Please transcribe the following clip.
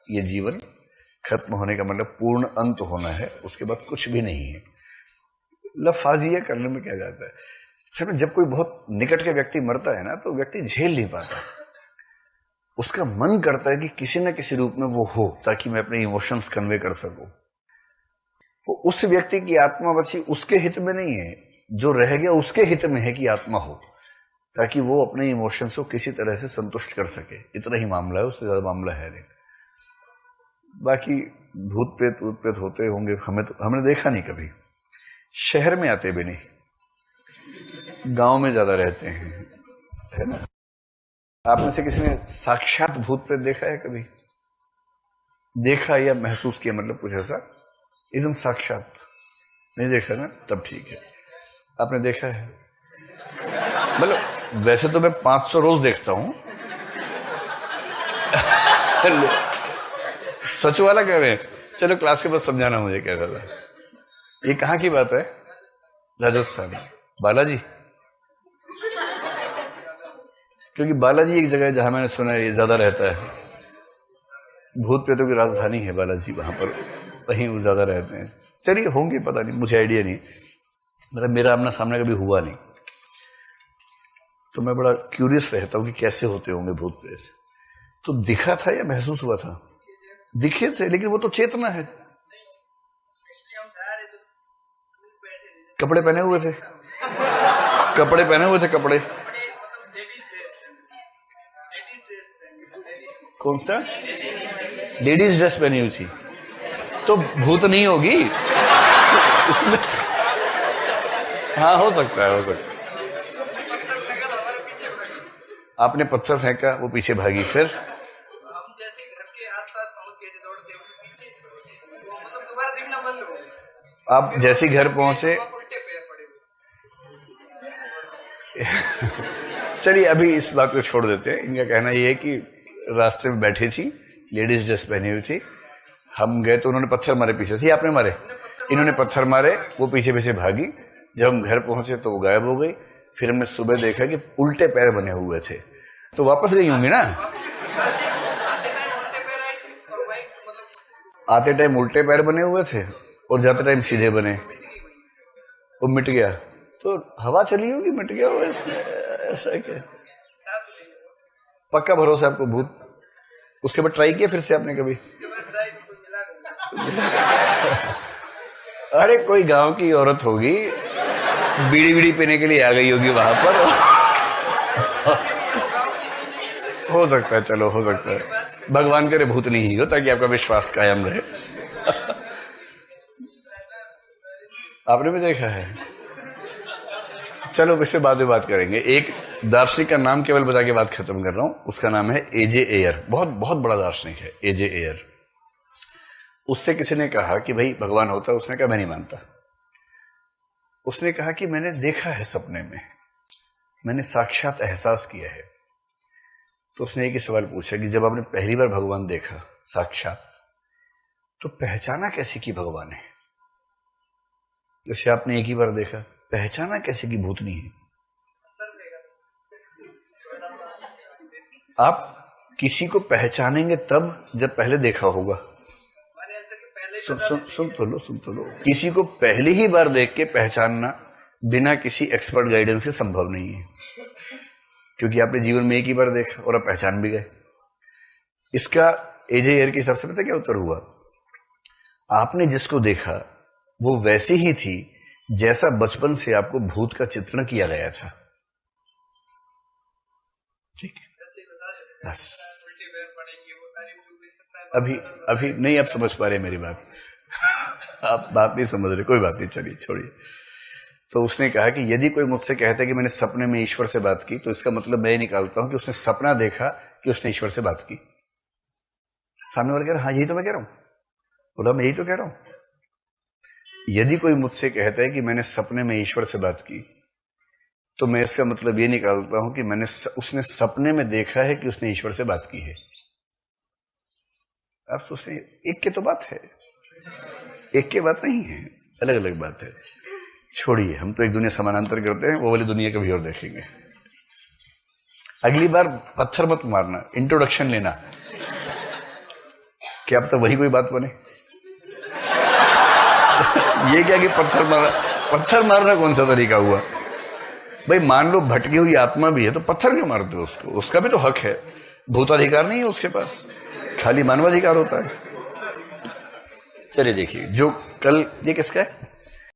ये जीवन खत्म होने का मतलब पूर्ण अंत होना है, उसके बाद कुछ भी नहीं है। लफाजिया करने में क्या जाता है। सर जब कोई बहुत निकट के व्यक्ति मरता है ना, तो व्यक्ति झेल नहीं पाता, उसका मन करता है कि किसी न किसी रूप में वो हो, ताकि मैं अपने इमोशंस कन्वे कर सकूं। वो उस व्यक्ति की आत्मा बची उसके हित में नहीं है, जो रह गया उसके हित में है कि आत्मा हो, ताकि वो अपने इमोशंस को किसी तरह से संतुष्ट कर सके। इतना ही मामला है, उससे ज्यादा मामला है नहीं। बाकी भूत प्रेत होते होंगे, हमने देखा नहीं कभी, शहर में आते भी नहीं, गांव में ज्यादा रहते हैं, है ना। आप में से किसी ने साक्षात भूत प्रेत देखा है कभी? देखा या महसूस किया, मतलब कुछ ऐसा एकदम साक्षात नहीं देखा ना, तब ठीक है। आपने देखा है? मतलब वैसे तो मैं 500 रोज देखता हूं। सच वाला कह रहे हैं? चलो क्लास के बाद समझाना मुझे क्या कर रहा है। ये कहाँ की बात है? राजस्थान, बालाजी। क्योंकि बालाजी एक जगह है जहां मैंने सुना है ये ज्यादा रहता है, भूत प्रेतों की राजधानी है बालाजी, वहां पर वहीं वो ज्यादा रहते हैं। चलिए होंगे, पता नहीं, मुझे आइडिया नहीं, मतलब मेरा आमना सामने कभी हुआ नहीं, तो मैं बड़ा क्यूरियस रहता हूं कि कैसे होते होंगे भूत प्रेत। तो दिखा था या महसूस हुआ था? दिखे थे, लेकिन वो तो चेतना है। कपड़े पहने हुए थे, कपड़े पहने हुए थे, कपड़े कौन सा? लेडीज ड्रेस पहनी हुई थी, तो भूत नहीं होगी उसमें। हाँ हो सकता है, हो सकता है। आपने पत्थर फेंका, वो पीछे भागी, फिर हम जैसे घर के आसपास पहुंच गए थे, दौड़ते हुए पीछे, मतलब दोबारा दिखना बंद हो गया। आप जैसे घर पहुंचे, उल्टे पैर पड़े हुए। चलिए अभी इस बात को छोड़ देते हैं। इनका कहना यह है कि रास्ते में बैठी थी, लेडीज ड्रेस पहनी हुई थी, हम गए तो उन्होंने पत्थर मारे पीछे से। आपने मारे? इन्होंने पत्थर मारे, वो पीछे पीछे भागी। जब हम घर पहुंचे तो वो गायब हो गई। फिर हमने सुबह देखा कि उल्टे पैर बने हुए थे, तो वापस गई होंगी ना। आते टाइम उल्टे पैर बने हुए थे और जाते टाइम सीधे बने, वो मिट गया। तो हवा चली होगी, मिट गया हो, ऐसा क्या? पक्का भरोसा आपको भूत? उसके बाद ट्राई किया फिर से आपने कभी? अरे कोई गांव की औरत होगी, बीड़ी बीड़ी पीने के लिए आ गई होगी वहां पर। हो सकता है, चलो हो सकता है। भगवान करे भूत नहीं हो, ताकि आपका विश्वास कायम रहे। आपने भी देखा है? चलो इससे बाद में बात करेंगे। एक दार्शनिक का नाम केवल बता के बात खत्म कर रहा हूं, उसका नाम है एजे एयर। बहुत बहुत बड़ा दार्शनिक है एजे एयर। उससे किसी ने कहा कि भाई भगवान होता है, उसने कहा मैं नहीं मानता। उसने कहा कि मैंने देखा है सपने में, मैंने साक्षात एहसास किया है। तो उसने एक ही सवाल पूछा कि जब आपने पहली बार भगवान देखा साक्षात, तो पहचाना कैसे कि भगवान है? जैसे आपने एक ही बार देखा, पहचाना कैसे कि भूत नहीं है? आप किसी को पहचानेंगे तब जब पहले देखा होगा। सुन तो लो। किसी को पहली ही बार देख के पहचानना बिना किसी एक्सपर्ट गाइडेंस के संभव नहीं है, क्योंकि आपने जीवन में एक ही बार देखा और आप पहचान भी गए। इसका एजे एयर के हिसाब से पता क्या उत्तर हुआ? आपने जिसको देखा वो वैसी ही थी जैसा बचपन से आपको भूत का चित्रण किया गया था। ठीक है, बस। अभी नहीं आप समझ पा रहे मेरी बात। आप बात नहीं समझ रहे, कोई बात नहीं, चलिए छोड़िए। तो उसने कहा कि यदि कोई मुझसे कहता है कि मैंने सपने में ईश्वर से बात की, तो इसका मतलब मैं निकालता हूं कि उसने सपना देखा कि उसने ईश्वर से बात की। सामने वाला कह रहा हाँ यही तो मैं कह रहा हूं। बोला मैं यही तो कह रहा हूं। यदि कोई मुझसे कहता है कि मैंने सपने में ईश्वर से बात की, तो मैं इसका मतलब ये निकालता हूं कि उसने सपने में देखा है कि उसने ईश्वर से बात की है। आप सोचते हैं एक के तो बात है, एक के बात नहीं है, अलग अलग बात है। छोड़िए, हम तो एक दुनिया समानांतर करते हैं, वो वाली दुनिया कभी और देखेंगे। अगली बार पत्थर मत मारना, इंट्रोडक्शन लेना। क्या अब तो वही कोई बात बने। ये क्या कि पत्थर मारना कौन सा तरीका हुआ भाई? मान लो भटकी हुई आत्मा भी है तो पत्थर क्यों मारते हो उसको? उसका भी तो हक है, भूताधिकार नहीं है उसके पास, खाली मानवाधिकार होता है। चलिए देखिए, जो कल ये किसका है?